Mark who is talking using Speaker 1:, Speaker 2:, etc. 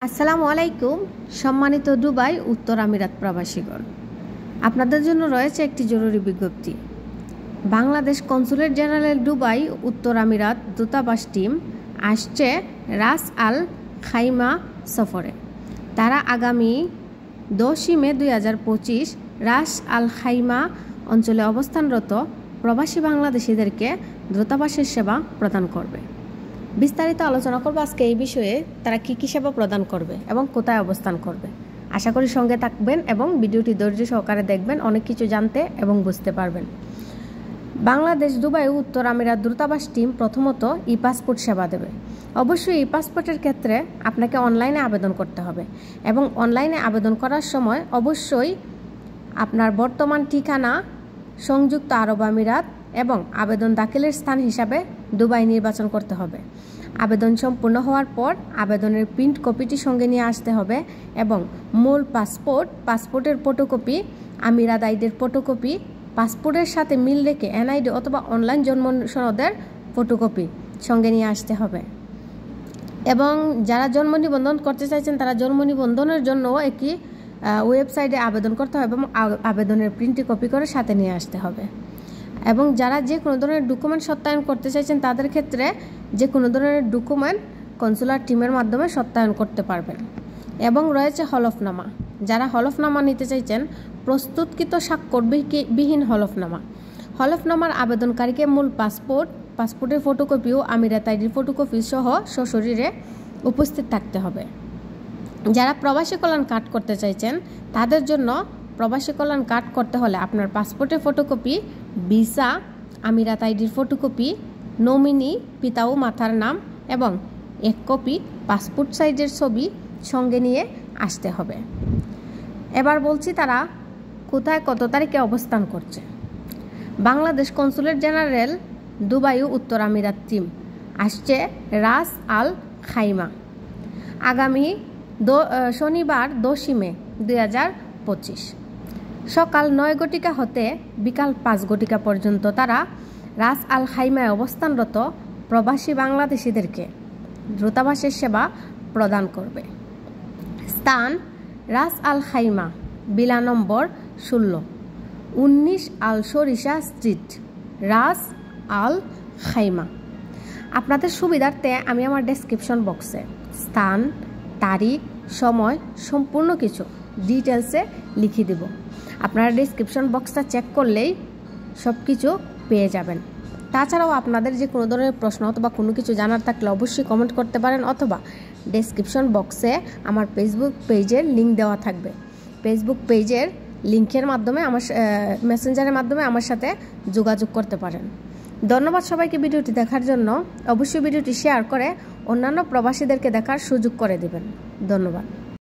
Speaker 1: আসসালামু আলাইকুম সম্মানিত দুবাই উত্তর আমিরাত প্রবাসীগণ, আপনাদের জন্য রয়েছে একটি জরুরি বিজ্ঞপ্তি। বাংলাদেশ কনসুলেট জেনারেল দুবাই উত্তর আমিরাত দূতাবাস টিম আসছে রাস আল খাইমা সফরে। তারা আগামী 10 মে 2025 রাস আল খাইমা অঞ্চলে অবস্থানরত প্রবাসী বাংলাদেশিদেরকে দূতাবাসের সেবা প্রদান করবে। বিস্তারিত আলোচনা করব আজকে এই বিষয়ে, তারা কী সেবা প্রদান করবে এবং কোথায় অবস্থান করবে। আশা করি সঙ্গে থাকবেন এবং ভিডিওটি ধৈর্য সহকারে দেখবেন, অনেক কিছু জানতে এবং বুঝতে পারবেন। বাংলাদেশ দুবাই উত্তর আমিরাত দূতাবাস টিম প্রথমত ই পাসপোর্ট সেবা দেবে। অবশ্যই ই পাসপোর্টের ক্ষেত্রে আপনাকে অনলাইনে আবেদন করতে হবে এবং অনলাইনে আবেদন করার সময় অবশ্যই আপনার বর্তমান ঠিকানা সংযুক্ত আরব আমিরাত এবং আবেদন দাখিলের স্থান হিসাবে দুবাই নির্বাচন করতে হবে। আবেদন সম্পূর্ণ হওয়ার পর আবেদনের প্রিন্ট কপিটি সঙ্গে নিয়ে আসতে হবে এবং মূল পাসপোর্টের ফটোকপি, আমিরাত আইডির ফটোকপি, পাসপোর্টের সাথে মিল রেখে এনআইডি অথবা অনলাইন জন্ম সনদের ফটোকপি সঙ্গে নিয়ে আসতে হবে। এবং যারা জন্ম নিবন্ধন করতে চাইছেন তারা জন্ম নিবন্ধনের জন্য একটি ওয়েবসাইটে আবেদন করতে হবে এবং আবেদনের প্রিন্টটি কপি করে সাথে নিয়ে আসতে হবে। এবং যারা যে কোনো ধরনের ডকুমেন্ট সত্যায়ন করতে চাইছেন তাদের ক্ষেত্রে যে কোনো ধরনের ডকুমেন্ট কনসুলার টিমের মাধ্যমে সত্যায়ন করতে পারবেন। এবং রয়েছে হলফনামা। যারা হলফনামা নিতে চাইছেন প্রস্তুতকৃত স্বাক্ষরবিহীন হলফনামার আবেদনকারীকে মূল পাসপোর্টের ফটোকপি ও আমিরাত আইডির ফটোকপি সহ সশরীরে উপস্থিত থাকতে হবে। যারা প্রবাসী কল্যাণ কার্ড করতে চাইছেন তাদের জন্য প্রবাসী কল্যাণ কার্ড করতে হলে আপনার পাসপোর্টের ফটোকপি, ভিসা, আমিরাত আইডির ফটোকপি, নমিনি পিতা ও মাতার নাম এবং 1 কপি পাসপোর্ট সাইজের ছবি সঙ্গে নিয়ে আসতে হবে। এবার বলছি তারা কোথায় কত তারিখে অবস্থান করছে। বাংলাদেশ কনসুলেট জেনারেল দুবাই উত্তর আমিরাত টিম আসছে রাস আল খাইমা আগামী শনিবার 10 মে 2025 সকাল 9 ঘটিকা হতে বিকাল 5 ঘটিকা পর্যন্ত তারা রাস আল খাইমায় অবস্থানরত প্রবাসী বাংলাদেশিদেরকে দূতাবাসের সেবা প্রদান করবে। স্থান রাস আল খাইমা, বিলা নম্বর 16, 19 আল সরিষা স্ট্রিট, রাস আল খাইমা। আপনাদের সুবিধার্থে আমি আমার ডেসক্রিপশন বক্সে স্থান, তারিখ, সময় সম্পূর্ণ কিছু ডিটেলসে লিখে দেব। আপনারা ডেসক্রিপশন বক্সটা চেক করলেই সব কিছু পেয়ে যাবেন। তাছাড়াও আপনাদের যে কোনো ধরনের প্রশ্ন অথবা কোনো কিছু জানার থাকলে অবশ্যই কমেন্ট করতে পারেন অথবা ডেসক্রিপশন বক্সে আমার ফেসবুক পেজের লিঙ্ক দেওয়া থাকবে। ফেসবুক পেজের লিঙ্কের মাধ্যমে মেসেঞ্জারের মাধ্যমে আমার সাথে যোগাযোগ করতে পারেন। ধন্যবাদ সবাইকে ভিডিওটি দেখার জন্য। অবশ্যই ভিডিওটি শেয়ার করে অন্যান্য প্রবাসীদেরকে দেখার সুযোগ করে দেবেন। ধন্যবাদ।